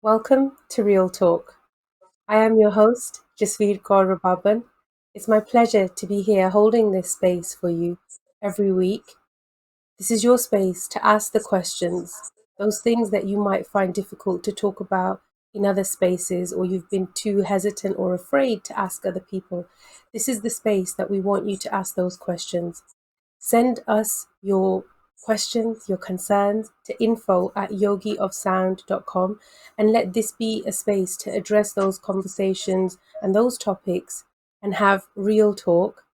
Welcome to Real Talk. I am your host, Jasveer Kaur Rababan. It's my pleasure to be here holding this space for you every week. This is your space to ask the questions, those things that you might find difficult to talk about in other spaces, or you've been too hesitant or afraid to ask other people. This is the space that we want you to ask those questions. Send us your questions, your concerns to info@yogiofsound.com, and let this be a space to address those conversations and those topics and have real talk.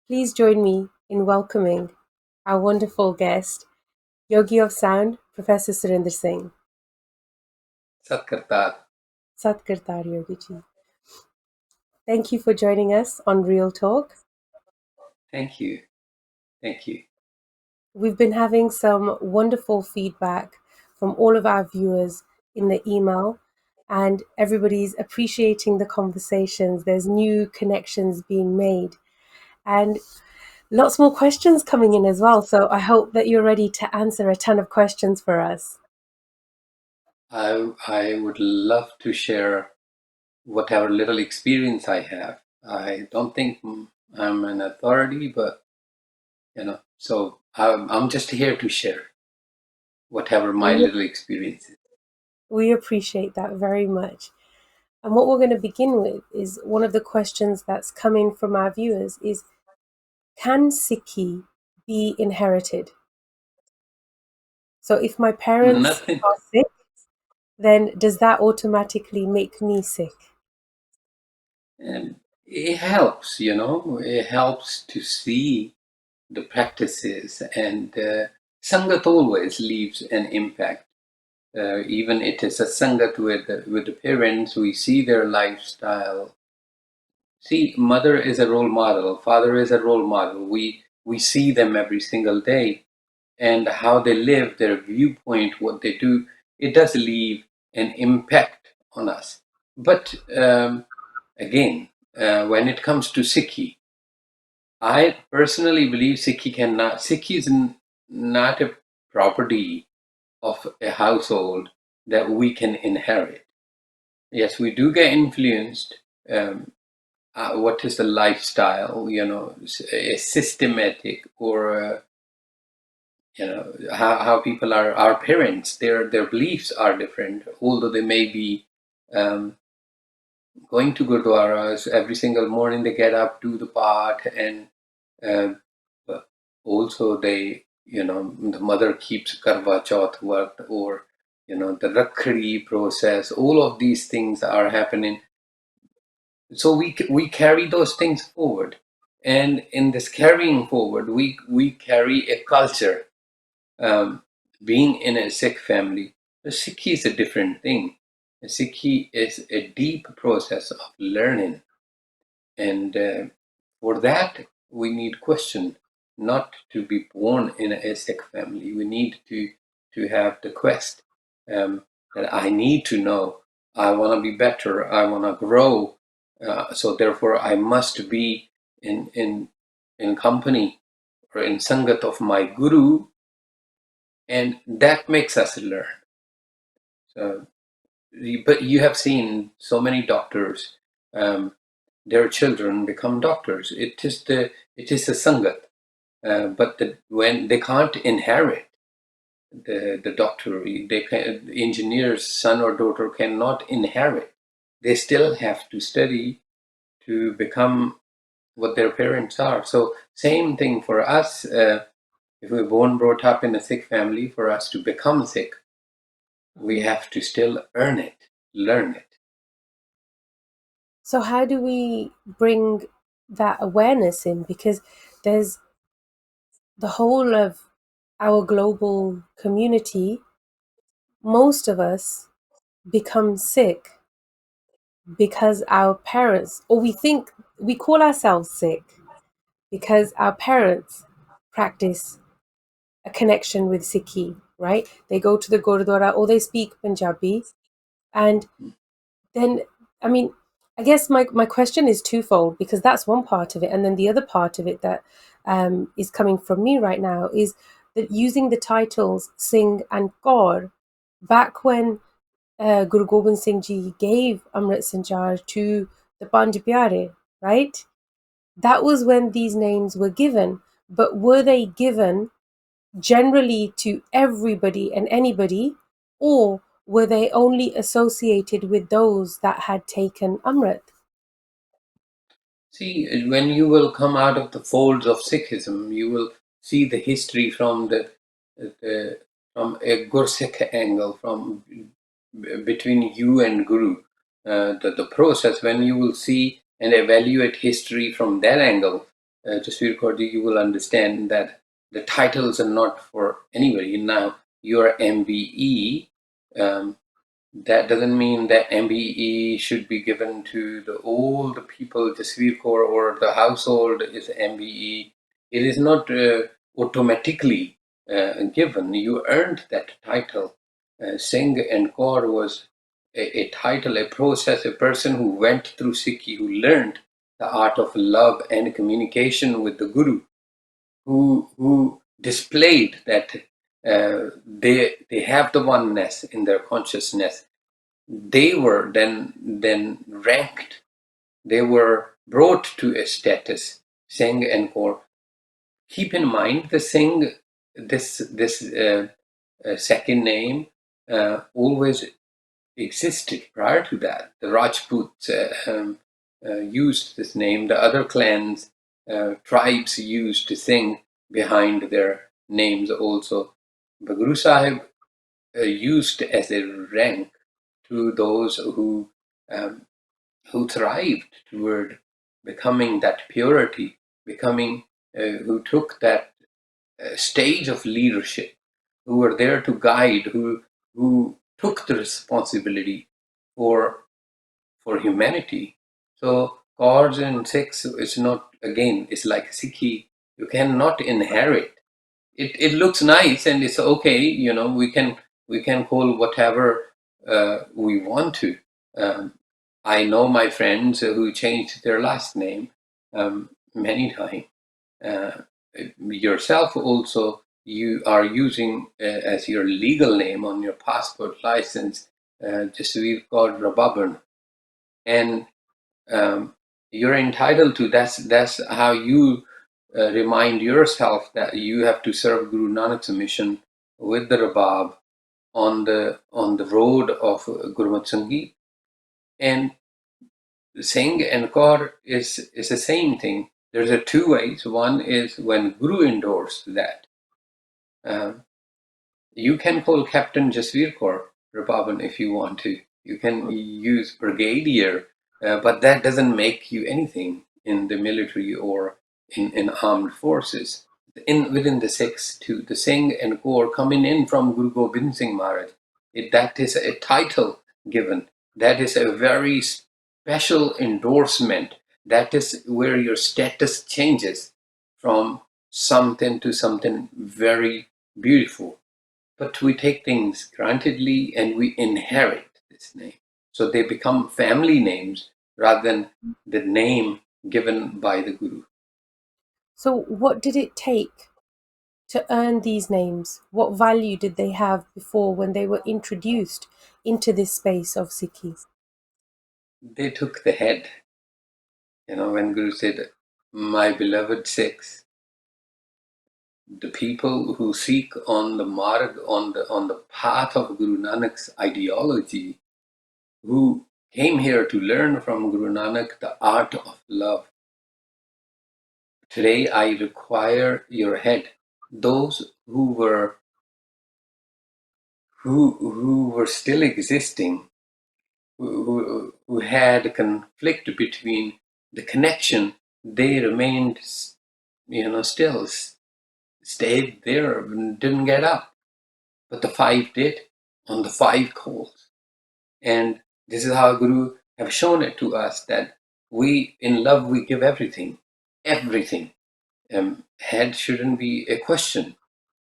Please join me in welcoming our wonderful guest, Yogi of Sound, Professor Surinder Singh. Satkartar. Satkartar Yogi Ji. Thank you for joining us on Real Talk. Thank you. Thank you. We've been having some wonderful feedback from all of our viewers in the email, and everybody's appreciating the conversations. There's new connections being made, and lots more questions coming in as well. So I hope that you're ready to answer a ton of questions for us. I would love to share whatever little experience I have. I don't think I'm an authority, but so I'm just here to share whatever my little experience is. We appreciate that very much. And what we're going to begin with is one of the questions that's coming from our viewers is, can Sikhi be inherited? So if my parents Nothing. are Sikh, then does that automatically make me Sikh? And it helps, it helps to see the practices, and Sangat always leaves an impact. Even it is a sangat with the parents, we see their lifestyle. See, mother is a role model, father is a role model. We see them every single day, and how they live, their viewpoint, what they do, it does leave an impact on us. But again, when it comes to Sikhi, I personally believe Sikhi is not a property of a household that we can inherit. Yes, we do get influenced. What is the lifestyle? A systematic, or how people are. Our parents, their beliefs are different, although they may be um, going to gurdwaras every single morning. They get up, do the part, and but also the mother keeps karwa chauth work, or the rakhri process. All of these things are happening, so we carry those things forward, and in this carrying forward, we carry a culture. Being in a Sikh family, the Sikhi is a different thing. The Sikhi is a deep process of learning, and for that we need question, not to be born in a Sikh family. We need to have the quest, that I need to know. I want to be better. I want to grow. So therefore, I must be in company or in sangat of my guru, and that makes us learn. So, but you have seen so many doctors. Their children become doctors. It is a sangat, but when they can't inherit the doctorate, engineer's son or daughter cannot inherit. They still have to study to become what their parents are. So same thing for us. If we're born, brought up in a Sikh family, for us to become Sikh, we have to still earn it, learn it. So how do we bring that awareness in? Because there's the whole of our global community, most of us become Sikh because our parents, or we think we call ourselves Sikh because our parents practice a connection with Sikhi, right? They go to the Gurdwara or they speak Punjabi. And then, I mean, I guess my question is twofold, because that's one part of it. And then the other part of it that is coming from me right now is that using the titles Singh and Kaur, back when Guru Gobind Singh Ji gave Amrit Sanchar to the Panj Pyare, right? That was when these names were given. But were they given generally to everybody and anybody, or were they only associated with those that had taken Amrit? See, when you will come out of the folds of Sikhism, you will see the history from the from a Gursikh angle, from between you and Guru. The process, when you will see and evaluate history from that angle, Jasveer Kaur, you will understand that the titles are not for anybody. Now, your MBE, that doesn't mean that MBE should be given to the all the people, the Tasveer Kaur or the household is MBE. It is not automatically given. You earned that title. Singh and Kaur was a title, a process, a person who went through Sikhi, who learned the art of love and communication with the Guru, who displayed that they have the oneness in their consciousness. They were then ranked. They were brought to a status, Singh and Kaur. Keep in mind the Singh, this second name always existed prior to that. The Rajputs used this name. The other clans, tribes used Singh behind their names also. But Guru Sahib used as a rank to those um, who thrived toward becoming that purity, becoming who took that stage of leadership, who were there to guide, who took the responsibility for for humanity. So Kaurs and Sikhs is not, again, it's like Sikhi. You cannot inherit. It looks nice and it's okay, we can call whatever we want to. I know my friends who changed their last name many times. uh, Yourself also, you are using as your legal name on your passport license, just we've got Rababan, and you're entitled to. That's how you remind yourself that you have to serve Guru Nanak's mission with the Rabab on the road of Gurmat Sangeet. And Singh and Kaur is the same thing. There's a two ways. One is when Guru endorsed that. Um, you can call Captain Jasveer Kaur Rababan if you want to. You can use Brigadier, but that doesn't make you anything in the military or in armed forces. Within the Sikhs too, the Singh and Kaur coming in from Guru Gobind Singh Maharaj, that is a title given. That is a very special endorsement. That is where your status changes from something to something very beautiful. But we take things grantedly and we inherit this name. So they become family names rather than the name given by the Guru. So, what did it take to earn these names? What value did they have before when they were introduced into this space of Sikhi? They took the head. When Guru said, "My beloved Sikhs, the people who seek on the marg, on the path of Guru Nanak's ideology, who came here to learn from Guru Nanak the art of love. Today I require your head." Those who were still existing, who had conflict between the connection, they remained, still stayed there and didn't get up. But the five did on the five calls. And this is how Guru have shown it to us, that we, in love, we give everything. Everything. Head shouldn't be a question.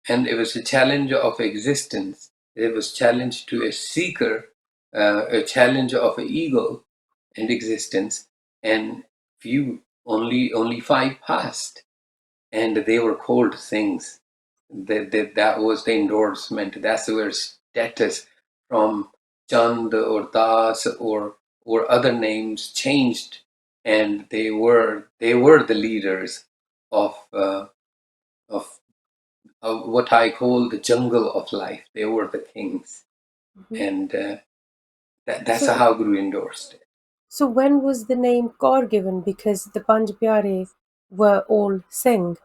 And it was a challenge of existence. It was challenge to a seeker, a challenge of an ego and existence. And few, only five passed, and they were called things. That was the endorsement. That's where status from Chand or Das or other names changed, and they were the leaders of what I call the jungle of life. They were the kings, Mhm. and that's So, how Guru endorsed it. so when was the name Kaur given? Because the Panj Pyare were all Singh.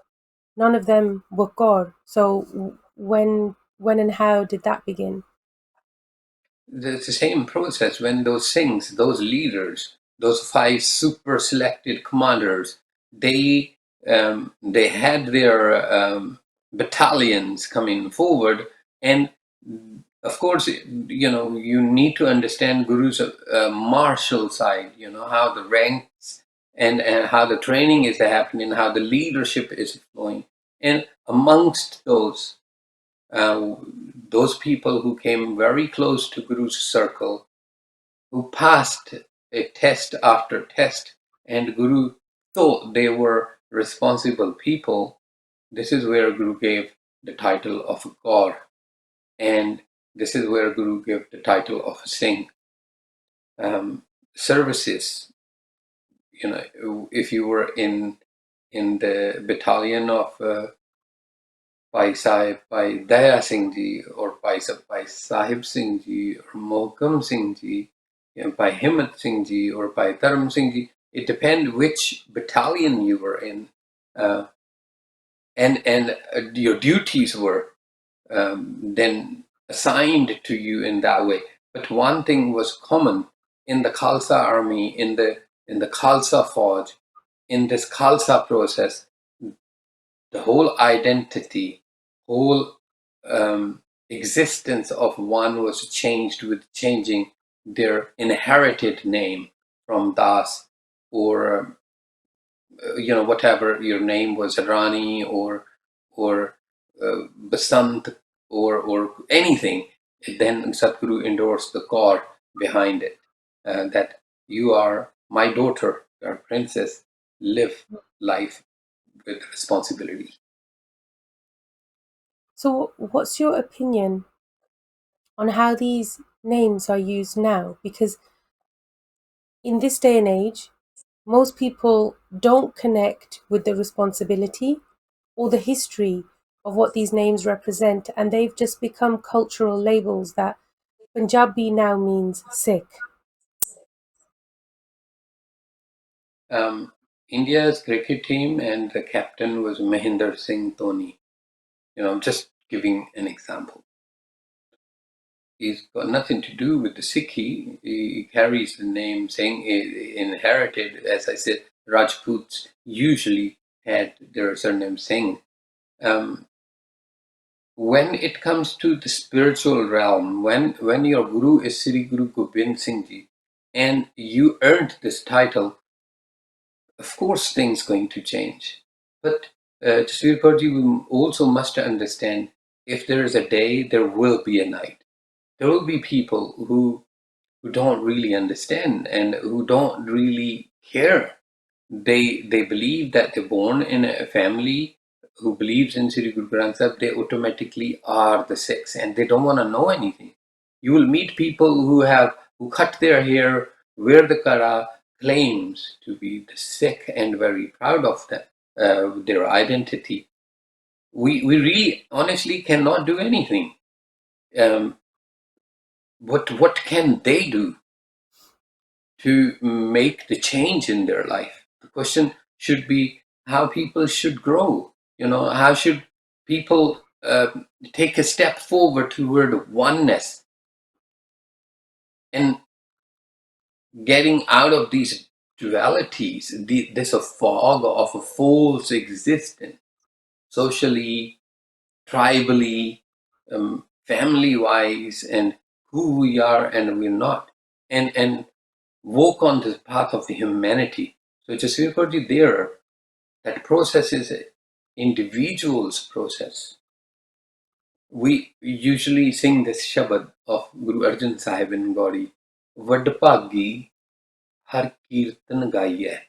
None of them were Kaur. So when and how did that begin? It's the same process when those Singhs, those leaders, those five super selected commanders, they had their battalions coming forward, and of course, you need to understand Guru's martial side. How the ranks and how the training is happening, how the leadership is flowing, and amongst uh, those people who came very close to Guru's circle, who passed a test after test, and Guru thought they were responsible people. This is where Guru gave the title of Gaur, and this is where Guru gave the title of Singh. Services, if you were in the battalion of Bhai Daya Singh Ji or Bhai Sahib Singh Ji or Mohkam Singh Ji, Bhai Himmat Singh Ji or Bhai Dharam Singh Ji. It depends which battalion you were in, uh, and your duties were then assigned to you in that way. But one thing was common in the Khalsa army, in the Khalsa Fauj, in this Khalsa process. The whole identity, whole existence of one was changed with changing their inherited name from Das, or whatever your name was, Rani or Basant, or anything. Then Satguru endorsed the core behind it, that you are my daughter, you are princess, live life with responsibility. So what's your opinion on how these names are used now? Because in this day and age, most people don't connect with the responsibility or the history of what these names represent, and they've just become cultural labels that Punjabi now means Sikh. Um, India's cricket team and the captain was Mahinder Singh Dhoni. Just giving an example. He's got nothing to do with the Sikhi. He carries the name Singh, inherited, as I said, Rajputs usually had their surname Singh. Um, when it comes to the spiritual realm, when your guru is Sri Guru Gobind Singh Ji, and you earned this title, of course things going to change. But Jasveer Kaur, we also must understand, if there is a day, there will be a night. There will be people who don't really understand and who don't really care. They believe that they're born in a family who believes in Sri Guru Granth Sahib, they automatically are the Sikhs, and they don't want to know anything. You will meet people who cut their hair, wear the kara, claims to be the Sikh and very proud of that, their identity. We really honestly cannot do anything. Um, what can they do to make the change in their life? The question should be how people should grow. How should people take a step forward toward oneness and getting out of these dualities, this a fog of a false existence, socially, tribally, family-wise, and who we are and we're not, and walk on the path of humanity. So it's a difficulty there. That process is an individual's process. We usually sing this Shabad of Guru Arjan Sahib in Gauri. Vadbhagi har kirtan gaiye,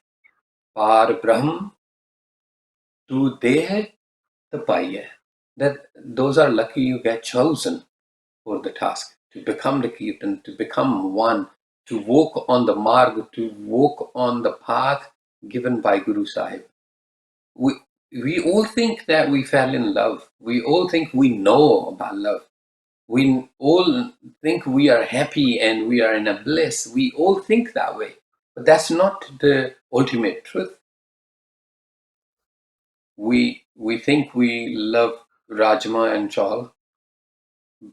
par Brahm tu deh tapaiye. That those are lucky you get chosen for the task. to become the Kirtan, to become one, to walk on the marg, to walk on the path given by Guru Sahib. We, we all think that we fell in love. We all think we know about love. We all think we are happy and we are in a bliss. We all think that way. But that's not the ultimate truth. We think we love Rajma and Chawal,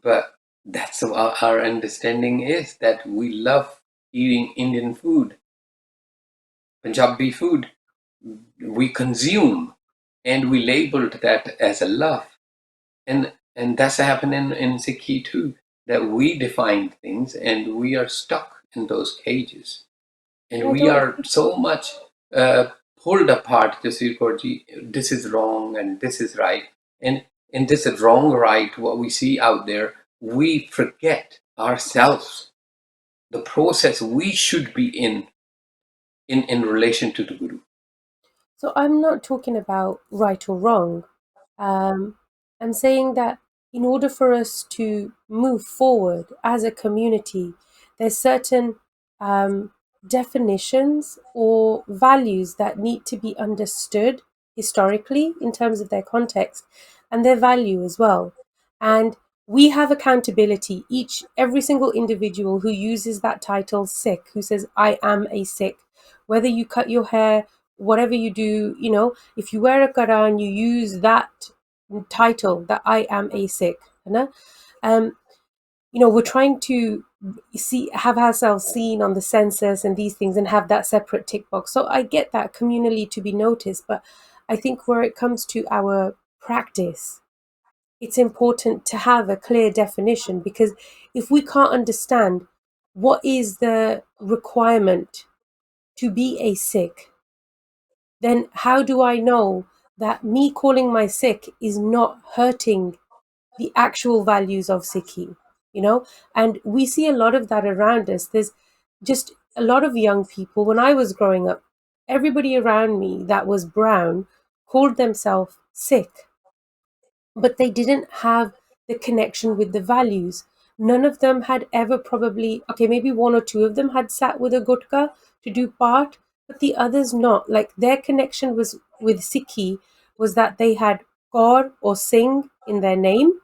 but that's what our understanding is, that we love eating Indian food, Punjabi food. We consume and we labeled that as a love. And that's happening in Sikhi too, that we define things and we are stuck in those cages. And I we don't are think so much uh, pulled apart, this is wrong and this is right. And in this wrong, right, what we see out there, we forget ourselves, the process we should be in relation to the Guru. so. I'm not talking about right or wrong. Um, I'm saying that in order for us to move forward as a community, there's certain um, definitions or values that need to be understood historically in terms of their context and their value as well. And we have accountability, every single individual who uses that title Sikh, who says, I am a Sikh, whether you cut your hair, whatever you do, if you wear a Quran, you use that title that I am a Sikh. है Um, we're trying to have ourselves seen on the census and these things and have that separate tick box. So I get that communally to be noticed, but I think where it comes to our practice, it's important to have a clear definition, because if we can't understand what is the requirement to be a Sikh, then how do I know that me calling my Sikh is not hurting the actual values of Sikhi? And we see a lot of that around us. There's just a lot of young people. When I was growing up, everybody around me that was brown called themselves Sikh, but they didn't have the connection with the values. None of them had ever, probably, okay, maybe one or two of them had sat with a gutka to do part, but the others not. Like, their connection was with Sikhi was that they had Kaur or Singh in their name,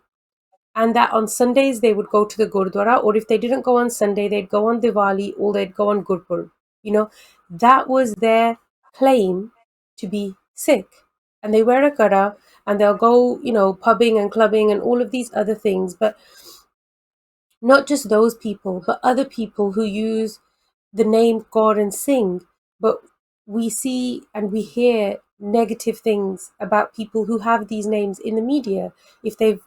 and that on Sundays they would go to the Gurdwara, or if they didn't go on Sunday, they'd go on Diwali or they'd go on Gurpurb. That was their claim to be Sikh. And they wear a kara and they'll go, pubbing and clubbing and all of these other things. But not just those people, but other people who use the name God and sing. But we see and we hear negative things about people who have these names in the media if they've,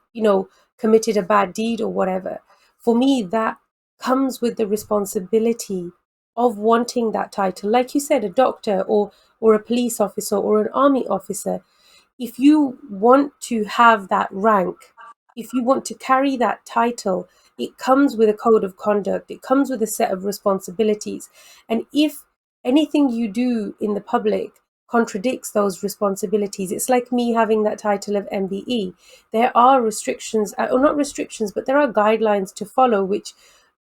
committed a bad deed or whatever. For me, that comes with the responsibility of wanting that title. Like you said, a doctor or a police officer or an army officer, if you want to have that rank, if you want to carry that title, it comes with a code of conduct, it comes with a set of responsibilities. And if anything you do in the public contradicts those responsibilities, it's like me having that title of MBE. There are restrictions, or not restrictions, but there are guidelines to follow which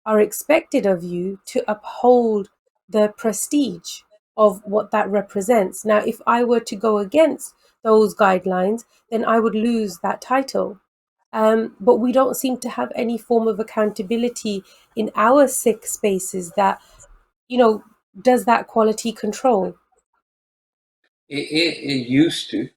are expected of you to uphold the prestige of what that represents. Now, if I were to go against those guidelines, then I would lose that title. But we don't seem to have any form of accountability in our Sikh spaces that, you know, does that quality control. It used to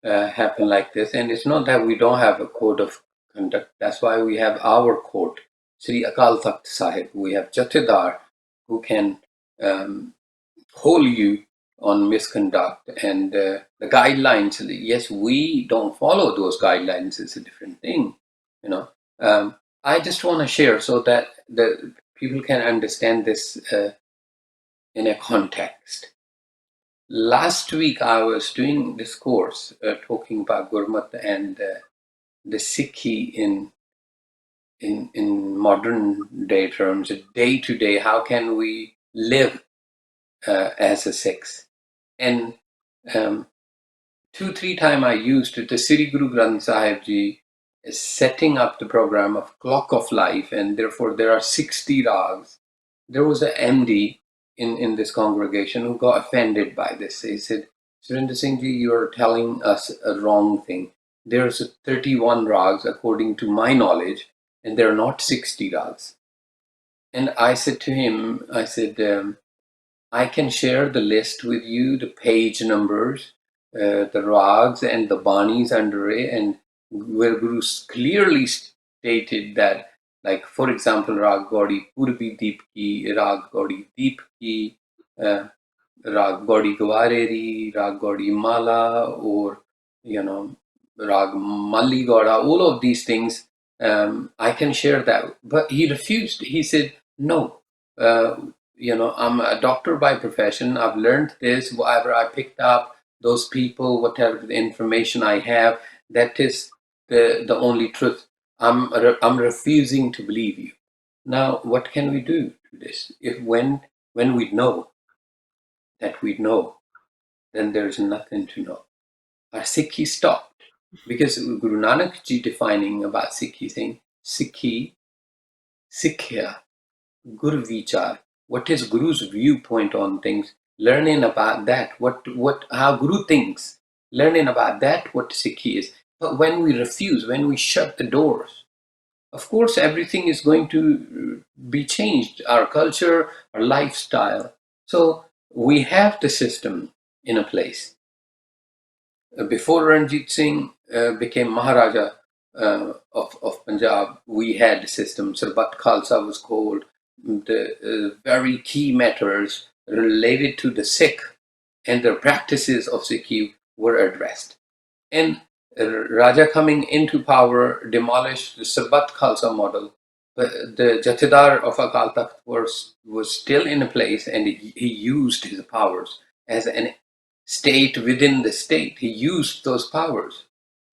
happen like this, and it's not that we don't have a code of conduct. That's why we have our court, Sri Akal Takht Sahib. We have Jathedar who can hold you on misconduct, and the guidelines. Yes, we don't follow those guidelines. It's a different thing, you know. I just want to share so that the people can understand this in a context. Last week, I was doing this course talking about Gurmat and the Sikhi in modern day terms, day to day. How can we live as a Sikhs? And um, 2-3 times I used the Sri Guru Granth Sahib Ji setting up the program of clock of life, and therefore there are 60 rags. There was an MD in this congregation who got offended by this. He said, Surinder Singh ji, you are telling us a wrong thing. There's 31 rags according to my knowledge, and there are not 60 rags. And I said to him, I said, I can share the list with you, the page numbers, the rags and the banis under it, and where Guru clearly stated that, like for example, Rag Gaudi Purbi Deep Ki, Rag Gaudi Deep Ki, uh, Rag Gaudi Gwareri, Rag Gaudi Mala, or Rag Malli Gauda, all of these things, I can share that. But he refused. He said, no. Uh, I'm a doctor by profession. I've learned this, whatever I picked up, those people, whatever the information I have, that is the only truth. I'm refusing to believe you. Now, what can we do to this? If when we know that we know, then there's nothing to know. Our Sikhi stopped because Guru Nanak Ji defining about Sikhi saying Sikhi, Sikhya, Guru Vichar. What is Guru's viewpoint on things? Learning about that, what how Guru thinks. Learning about that, what Sikhi is. But when we refuse, when we shut the doors, of course, everything is going to be changed. Our culture, our lifestyle. So we have the system in a place. Before Ranjit Singh became Maharaja of Punjab, we had a system. Sarbat Khalsa was called. The very key matters related to the Sikh and the practices of Sikhi were addressed. And Raja coming into power demolished the Sarbat Khalsa model. But the Jathedar of Akal Takht was still in place, and he used his powers as an state within the state. He used those powers,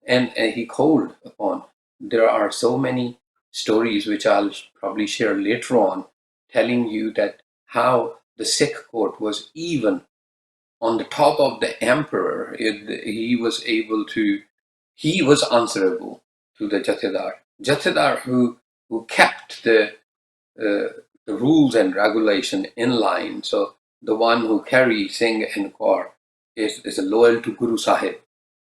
and he called upon. There are so many stories which I'll probably share later on, telling you that how the Sikh court was even on the top of the emperor. He was able to, he was answerable to the Jathedar who kept the rules and regulation in line. So the one who carries Singh and Kaur is loyal to Guru Sahib,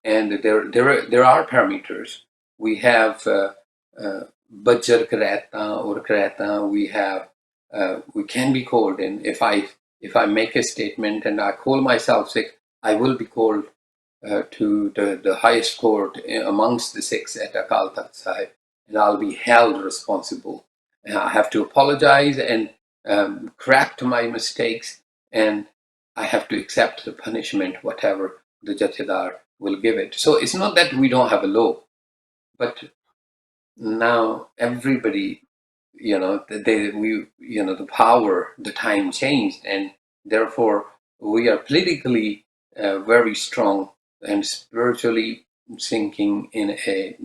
and there are parameters. We have Bajjar Kareta or Kareta. We can be called in. If I make a statement and I call myself Sikh, I will be called to the highest court amongst the Sikhs at Akal Takht Sahib, and I'll be held responsible. And I have to apologize and correct my mistakes, and I have to accept the punishment, whatever the Jathedar will give it. So it's not that we don't have a law, but now everybody, the power, the time changed, and therefore we are politically very strong and spiritually sinking in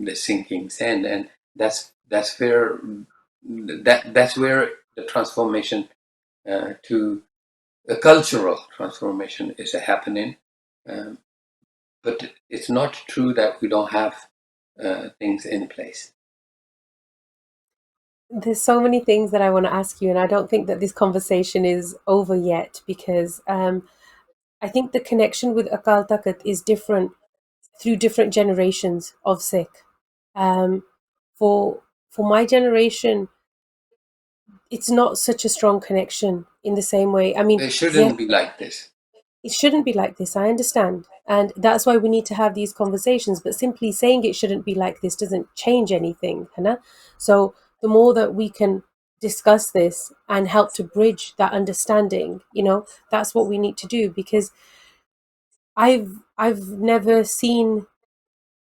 the sinking sand, and that's where that's where the transformation to a cultural transformation is happening. Um, but it's not true that we don't have things in place. There's so many things that I want to ask you, and I don't think that this conversation is over yet because I think the connection with Akal Takht is different through different generations of Sikh. Um, for my generation, it's not such a strong connection in the same way. I mean, They yes, shouldn't be like this. it shouldn't be like this. I understand. And that's why we need to have these conversations. But simply saying it shouldn't be like this doesn't change anything. Hannah. So the more that we can discuss this and help to bridge that understanding, that's what we need to do because I've never seen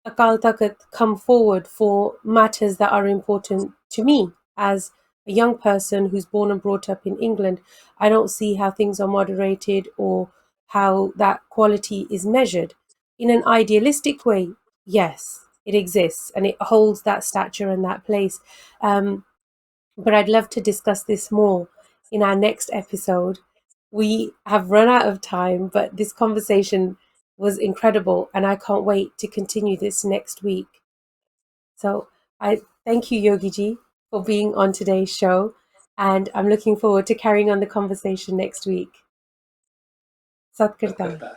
Akal Takht come forward for matters that are important to me as a young person who's born and brought up in England. I don't see how things are moderated or how that quality is measured. In an idealistic way, yes, it exists and it holds that stature and that place. But I'd love to discuss this more in our next episode. We have run out of time, but this conversation was incredible and I can't wait to continue this next week. So I thank you, Yogi Ji, for being on today's show, and I'm looking forward to carrying on the conversation next week. Sat Kartal.